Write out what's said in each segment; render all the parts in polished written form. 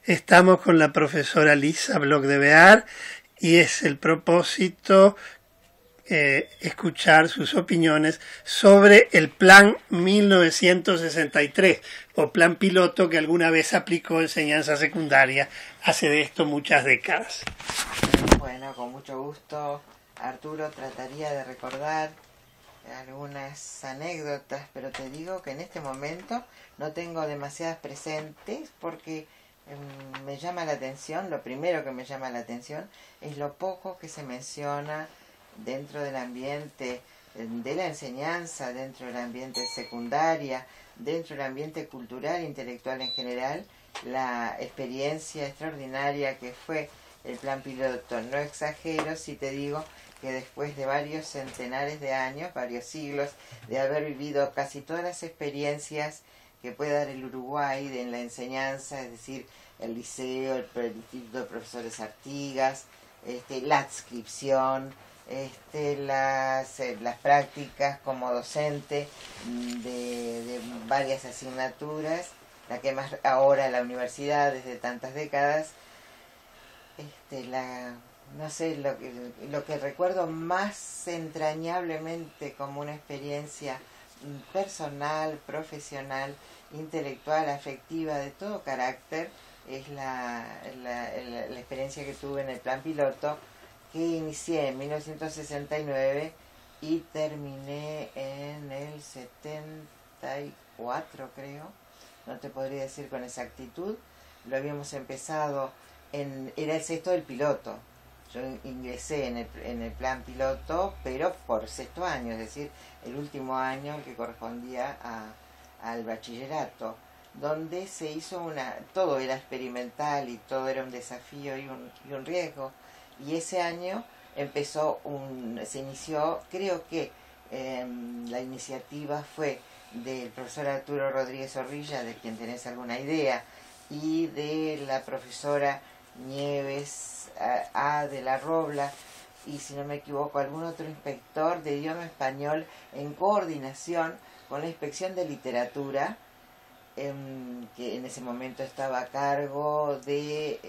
Estamos con la profesora Lisa Bloch de Bear y es el propósito escuchar sus opiniones sobre el Plan 1963 o Plan Piloto que alguna vez aplicó enseñanza secundaria hace de esto muchas décadas. Bueno, con mucho gusto, Arturo, trataría de recordar algunas anécdotas, pero te digo que en este momento no tengo demasiadas presentes porque me llama la atención, lo primero que me llama la atención es lo poco que se menciona dentro del ambiente de la enseñanza, dentro del ambiente secundaria, dentro del ambiente cultural e intelectual en general, la experiencia extraordinaria que fue el Plan Piloto. No exagero si te digo que después de varios centenares de años, varios siglos, de haber vivido casi todas las experiencias que puede dar el Uruguay en la enseñanza, es decir, el liceo, el Instituto de Profesores Artigas, la adscripción, las prácticas como docente de varias asignaturas, la que más ahora la universidad desde tantas décadas, no sé, lo que recuerdo más entrañablemente como una experiencia personal, profesional, intelectual, afectiva, de todo carácter, es la experiencia que tuve en el Plan Piloto, que inicié en 1969 y terminé en el 74, creo, no te podría decir con exactitud. Lo habíamos empezado, era el sexto del piloto. Yo ingresé en el Plan Piloto, pero por sexto año, es decir, el último año que correspondía al bachillerato, donde se hizo todo era experimental y todo era un desafío y un riesgo. Y ese año se inició, creo que la iniciativa fue del profesor Arturo Rodríguez Zorrilla, de quien tenés alguna idea, y de la profesora Nieves A. de la Robla, y si no me equivoco algún otro inspector de idioma español, en coordinación con la inspección de literatura, que en ese momento estaba a cargo de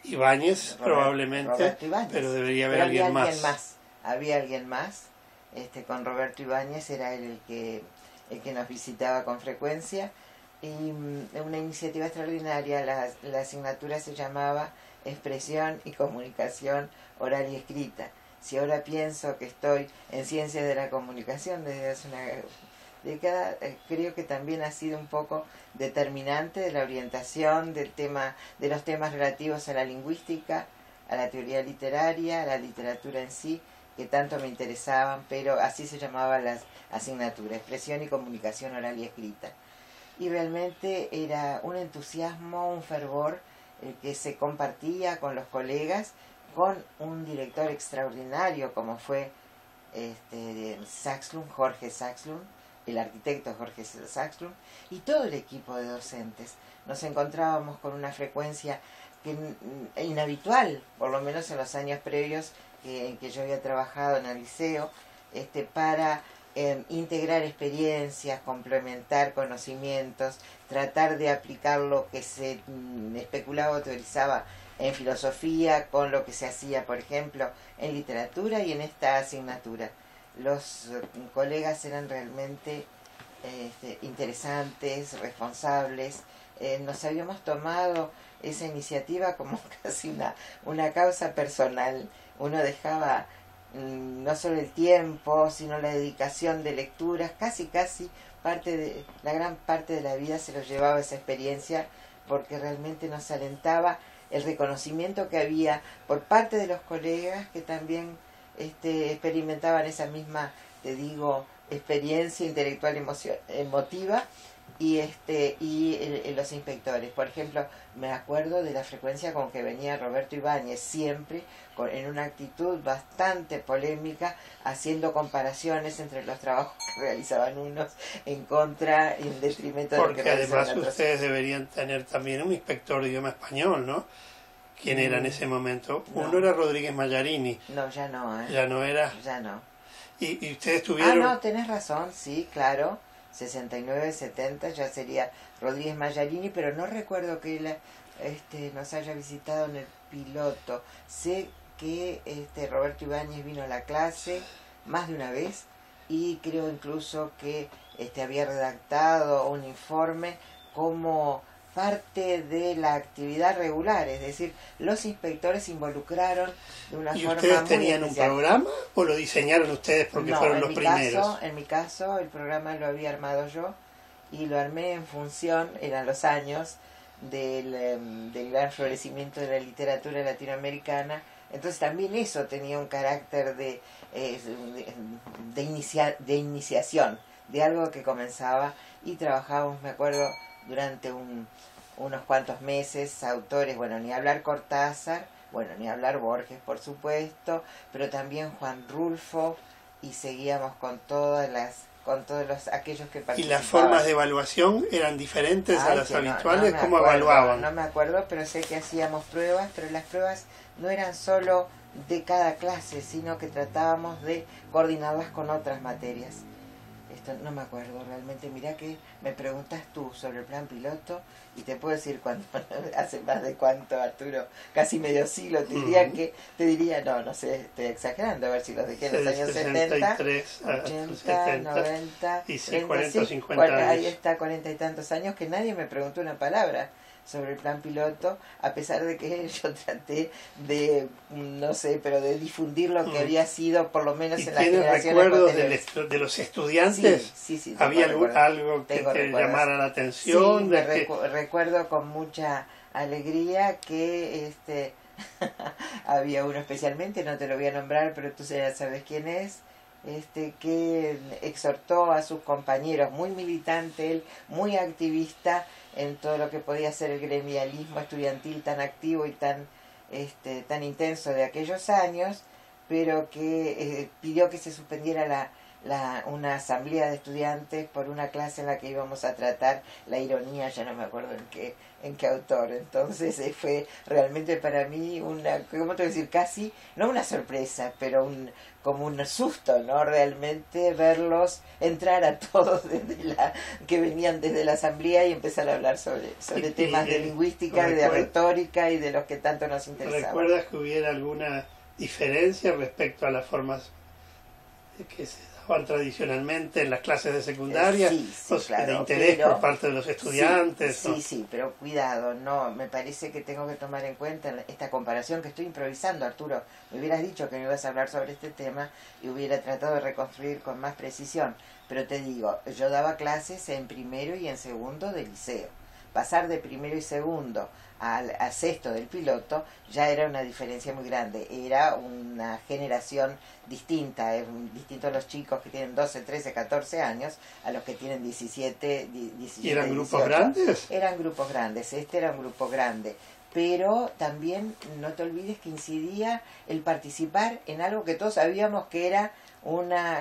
Ibáñez, probablemente, Ibáñez, pero debería haber alguien más. Había alguien más, con Roberto Ibáñez, era él el que nos visitaba con frecuencia, y una iniciativa extraordinaria. La asignatura se llamaba Expresión y Comunicación Oral y Escrita. Si ahora pienso que estoy en Ciencias de la Comunicación desde hace una década, creo que también ha sido un poco determinante de la orientación de los temas relativos a la lingüística, a la teoría literaria, a la literatura en sí, que tanto me interesaban, pero así se llamaba la asignatura, Expresión y Comunicación Oral y Escrita. Y realmente era un entusiasmo, un fervor, el que se compartía con los colegas, con un director extraordinario como fue Saxlund, Jorge Saxlund, el arquitecto Jorge Saxlund, y todo el equipo de docentes. Nos encontrábamos con una frecuencia inhabitual, por lo menos en los años previos en que yo había trabajado en el liceo, para integrar experiencias, complementar conocimientos, tratar de aplicar lo que se especulaba o teorizaba en filosofía con lo que se hacía, por ejemplo, en literatura y en esta asignatura. Los colegas eran realmente interesantes, responsables. Nos habíamos tomado esa iniciativa como casi una causa personal. Uno dejaba no solo el tiempo, sino la dedicación de lecturas, casi la gran parte de la vida se lo llevaba esa experiencia, porque realmente nos alentaba el reconocimiento que había por parte de los colegas que también experimentaban esa misma, te digo, experiencia intelectual emotiva, y los inspectores. Por ejemplo, me acuerdo de la frecuencia con que venía Roberto Ibáñez, siempre en una actitud bastante polémica, haciendo comparaciones entre los trabajos que realizaban unos en contra y en detrimento de lo que realizaban otros. Porque además ustedes deberían tener también un inspector de idioma español, ¿no? ¿Quién era en ese momento? No. Uno era Rodríguez Mallarini. No, ya no, ¿Ya no era? Ya no. ¿Y ustedes tuvieron...? Ah, no, tenés razón, sí, claro. 69, 70 ya sería Rodríguez Mallarini, pero no recuerdo que él nos haya visitado en el piloto. Sé que Roberto Ibáñez vino a la clase más de una vez y creo incluso que había redactado un informe como parte de la actividad regular, es decir, los inspectores se involucraron de una ¿Y forma ustedes muy tenían especial. un programa o lo diseñaron ustedes porque No, fueron los primeros? En mi caso, el programa lo había armado yo y lo armé en función, eran los años del gran florecimiento de la literatura latinoamericana. Entonces también eso tenía un carácter de iniciación, de algo que comenzaba, y trabajábamos, me acuerdo, durante unos cuantos meses, autores, bueno, ni hablar Cortázar, bueno, ni hablar Borges, por supuesto, pero también Juan Rulfo, y seguíamos con todos aquellos que participaban. ¿Y las formas de evaluación eran diferentes a las habituales? ¿Cómo evaluaban? No me acuerdo, pero sé que hacíamos pruebas, pero las pruebas no eran solo de cada clase, sino que tratábamos de coordinarlas con otras materias. Esto no me acuerdo realmente. Mirá que me preguntas tú sobre el plan piloto y te puedo decir cuánto, hace más de cuánto, Arturo, casi medio siglo, te diría, no sé, estoy exagerando, a ver si los dejé en los años 70, 80, 90, y 40 o 50 años. Ahí está, 40 y tantos años que nadie me preguntó una palabra sobre el plan piloto, a pesar de que yo traté de, no sé, pero de difundir lo que había sido, por lo menos en la generación anterior. ¿Tienes recuerdos de los estudiantes? Sí. ¿Había algo que te llamara la atención? Sí, recuerdo con mucha alegría que había uno especialmente, no te lo voy a nombrar, pero tú ya sabes quién es, que exhortó a sus compañeros, muy militante él, muy activista en todo lo que podía ser el gremialismo estudiantil tan activo y tan intenso de aquellos años, pero que pidió que se suspendiera una asamblea de estudiantes por una clase en la que íbamos a tratar la ironía, ya no me acuerdo en qué autor. Entonces fue realmente para mí ¿cómo te voy a decir? Casi, no una sorpresa, pero como un susto, ¿no? Realmente verlos entrar a todos que venían desde la asamblea y empezar a hablar sobre temas de lingüística, de retórica y de los que tanto nos interesaban. ¿Recuerdas que hubiera alguna diferencia respecto a las formas que se daban tradicionalmente en las clases de secundaria? Sí, claro, de interés por parte de los estudiantes. Sí, pero cuidado, no, me parece que tengo que tomar en cuenta esta comparación que estoy improvisando, Arturo. Me hubieras dicho que me ibas a hablar sobre este tema y hubiera tratado de reconstruir con más precisión, pero te digo, yo daba clases en primero y en segundo de liceo. Pasar de primero y segundo a sexto del piloto ya era una diferencia muy grande, era una generación distinta, distinto a los chicos que tienen 12, 13, 14 años a los que tienen 17, 17. ¿Y eran grupos grandes? Eran grupos grandes, era un grupo grande, pero también no te olvides que incidía el participar en algo que todos sabíamos que era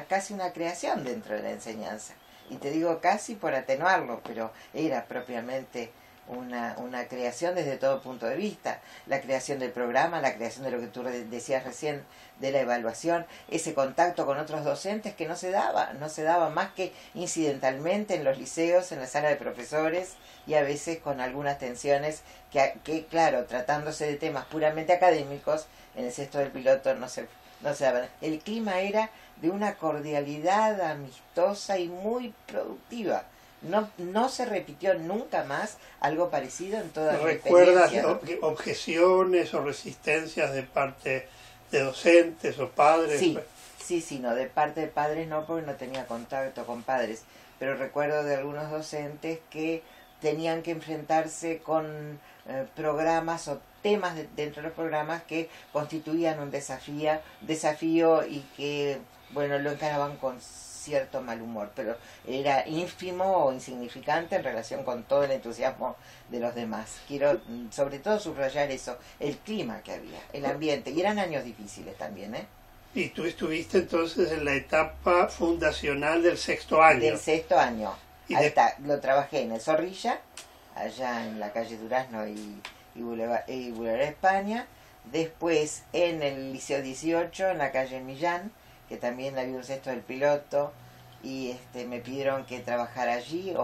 casi una creación dentro de la enseñanza. Y te digo casi por atenuarlo, pero era propiamente una creación desde todo punto de vista. La creación del programa, la creación de lo que tú decías recién, de la evaluación, ese contacto con otros docentes que no se daba más que incidentalmente en los liceos, en la sala de profesores, y a veces con algunas tensiones que claro, tratándose de temas puramente académicos, en el sexto del piloto no se daban. El clima era de una cordialidad amistosa y muy productiva. No se repitió nunca más algo parecido en toda la experiencia. ¿Recuerdas objeciones o resistencias de parte de docentes o padres? Sí, no, de parte de padres no, porque no tenía contacto con padres, pero recuerdo de algunos docentes que tenían que enfrentarse con programas o temas dentro de los programas que constituían un desafío y que, bueno, lo encaraban con cierto mal humor, pero era ínfimo o insignificante en relación con todo el entusiasmo de los demás. Quiero sobre todo subrayar eso, el clima que había, el ambiente, y eran años difíciles también, ¿eh? Y tú estuviste entonces en la etapa fundacional del sexto año. Del sexto año. Ahí está, lo trabajé en el Zorrilla, allá en la calle Durazno y Boulevard España. Después en el Liceo 18, en la calle Millán, que también había un sexto del piloto. y me pidieron que trabajara allí,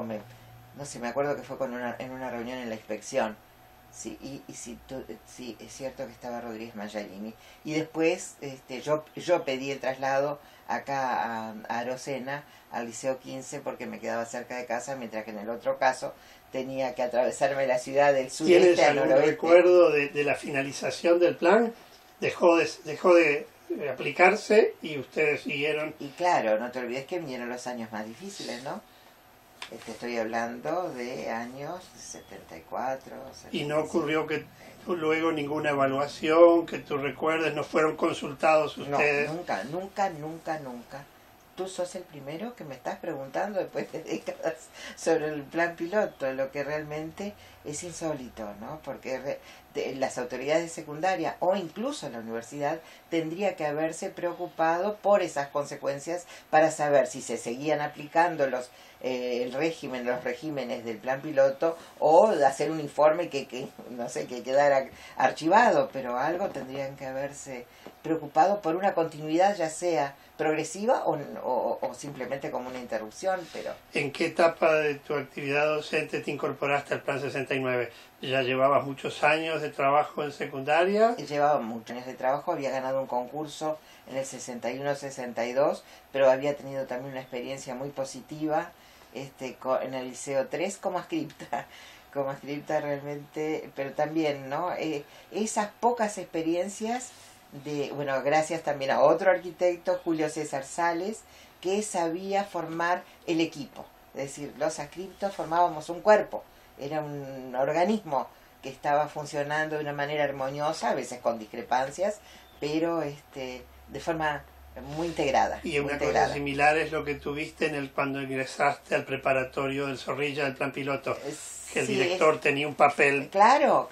no sé, me acuerdo que fue en una reunión en la inspección. Sí, sí, es cierto que estaba Rodríguez Mayarini. Y después yo pedí el traslado acá a Arocena, al Liceo 15, porque me quedaba cerca de casa, mientras que en el otro caso tenía que atravesarme la ciudad del sudeste al noroeste. ¿Tienes algún recuerdo de la finalización del plan? Dejó de aplicarse y ustedes siguieron. Y claro, no te olvides que vinieron los años más difíciles, ¿no? Estoy hablando de años 74, 75. ¿Y no ocurrió que luego ninguna evaluación, que tú recuerdes, no fueron consultados ustedes? No, nunca. Tú sos el primero que me estás preguntando después de décadas sobre el plan piloto, lo que realmente es insólito, ¿no? Porque las autoridades de secundaria o incluso la universidad tendría que haberse preocupado por esas consecuencias para saber si se seguían aplicando los regímenes del plan piloto, o hacer un informe que no sé, que quedara archivado, pero algo tendrían que haberse preocupado por una continuidad, ya sea progresiva o simplemente como una interrupción. Pero ¿en qué etapa de tu actividad docente te incorporaste al plan 69? ¿Ya llevabas muchos años de trabajo en secundaria? Llevaba muchos años de trabajo, había ganado un concurso en el 61-62, pero había tenido también una experiencia muy positiva en el Liceo 3 como ascripta realmente, pero también, ¿no? Esas pocas experiencias bueno, gracias también a otro arquitecto, Julio César Sales, que sabía formar el equipo. Es decir, los ascriptos formábamos un cuerpo, era un organismo que estaba funcionando de una manera armoniosa, a veces con discrepancias, pero de forma muy integrada. Y una cosa similar es lo que tuviste cuando ingresaste al preparatorio del Zorrilla del plan piloto, que el director tenía un papel. Claro,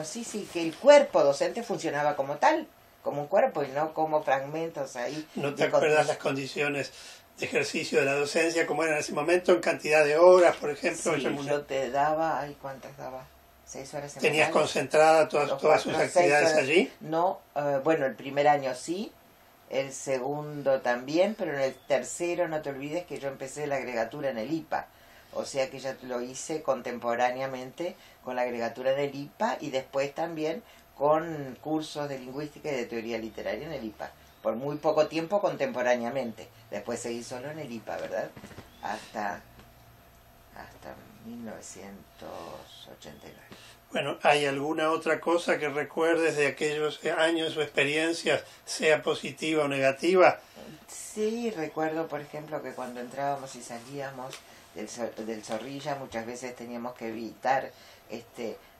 sí, que el cuerpo docente funcionaba como tal, como un cuerpo y no como fragmentos ahí. ¿No te acuerdas las condiciones de ejercicio de la docencia como eran en ese momento, en cantidad de horas, por ejemplo? Sí, yo te daba, ¿cuántas daba? 6 horas semanales. ¿Tenías concentrada todas sus actividades allí? No, bueno, el primer año sí, el segundo también, pero en el tercero no te olvides que yo empecé la agregatura en el IPA, o sea que ya lo hice contemporáneamente con la agregatura en el IPA y después también con cursos de lingüística y de teoría literaria en el IPA, por muy poco tiempo contemporáneamente, después seguí solo en el IPA, ¿verdad? Hasta 1989. Bueno, ¿hay alguna otra cosa que recuerdes de aquellos años o experiencias, sea positiva o negativa? Sí, recuerdo, por ejemplo, que cuando entrábamos y salíamos del Zorrilla muchas veces teníamos que evitar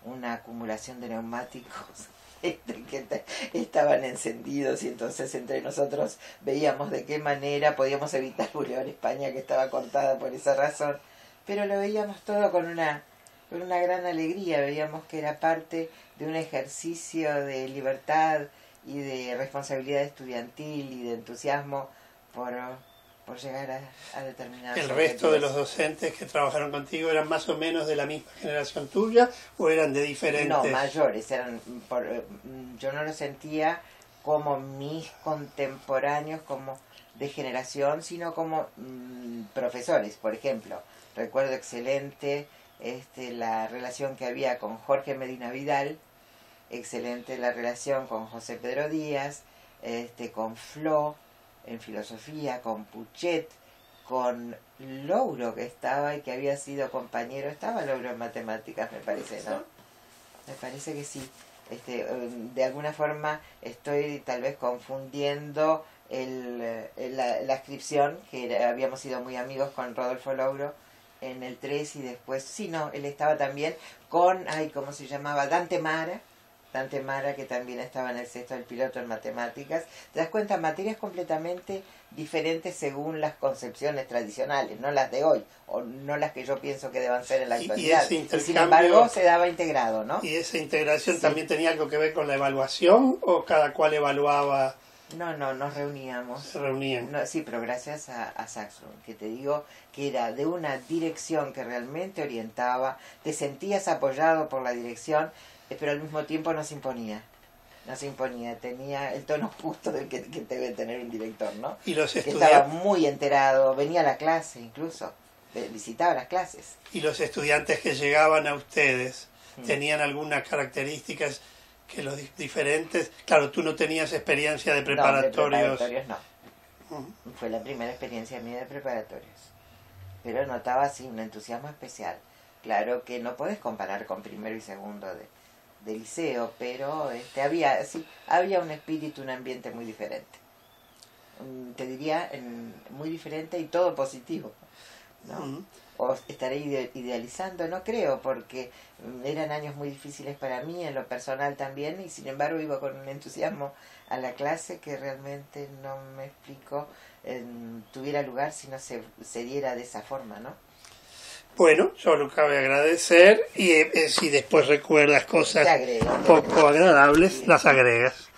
una acumulación de neumáticos que estaban encendidos, y entonces entre nosotros veíamos de qué manera podíamos evitar Boulevard España, que estaba cortada por esa razón, pero lo veíamos todo con una gran alegría, veíamos que era parte de un ejercicio de libertad y de responsabilidad estudiantil y de entusiasmo por llegar a determinadas ¿El resto de los docentes que trabajaron contigo eran más o menos de la misma generación tuya o eran de diferentes? No, mayores. Yo no lo sentía como mis contemporáneos, como de generación, sino como profesores, por ejemplo. Recuerdo excelente la relación que había con Jorge Medina Vidal, excelente la relación con José Pedro Díaz, con Flo en filosofía, con Puchet, con Louro, que estaba y que había sido compañero. Estaba Louro en matemáticas, me parece, ¿no? Me parece que sí. De alguna forma estoy tal vez confundiendo la inscripción, que habíamos sido muy amigos con Rodolfo Louro en el 3, y después, sí, no, él estaba también con, ¿cómo se llamaba? Dante Mara, que también estaba en el sexto del piloto en matemáticas. Te das cuenta, materias completamente diferentes según las concepciones tradicionales, no las de hoy, o no las que yo pienso que deban ser en la actualidad. Y sin embargo se daba integrado, ¿no? ¿Y esa integración también tenía algo que ver con la evaluación, o cada cual evaluaba? No, nos reuníamos. Se reunían. No, sí, pero gracias a Saxon, que te digo que era de una dirección que realmente orientaba, te sentías apoyado por la dirección, pero al mismo tiempo no se imponía. No se imponía, tenía el tono justo del que debe tener un director, ¿no? Y los Que estudiantes... estaba muy enterado, venía a la clase incluso, visitaba las clases. ¿Y los estudiantes que llegaban a ustedes tenían algunas características que los diferentes? Claro, tú no tenías experiencia de preparatorios. No, de preparatorios no. Fue la primera experiencia mía de preparatorios. Pero notaba así un entusiasmo especial. Claro que no podés comparar con primero y segundo de liceo, pero había un espíritu, un ambiente muy diferente. Te diría muy diferente y todo positivo, ¿no? O estaré idealizando, no creo, porque eran años muy difíciles para mí, en lo personal también, y sin embargo iba con un entusiasmo a la clase que realmente no me explico tuviera lugar si no se diera de esa forma, ¿no? Bueno, solo cabe agradecer y si después recuerdas cosas Te agrego, poco agradables, las agregas.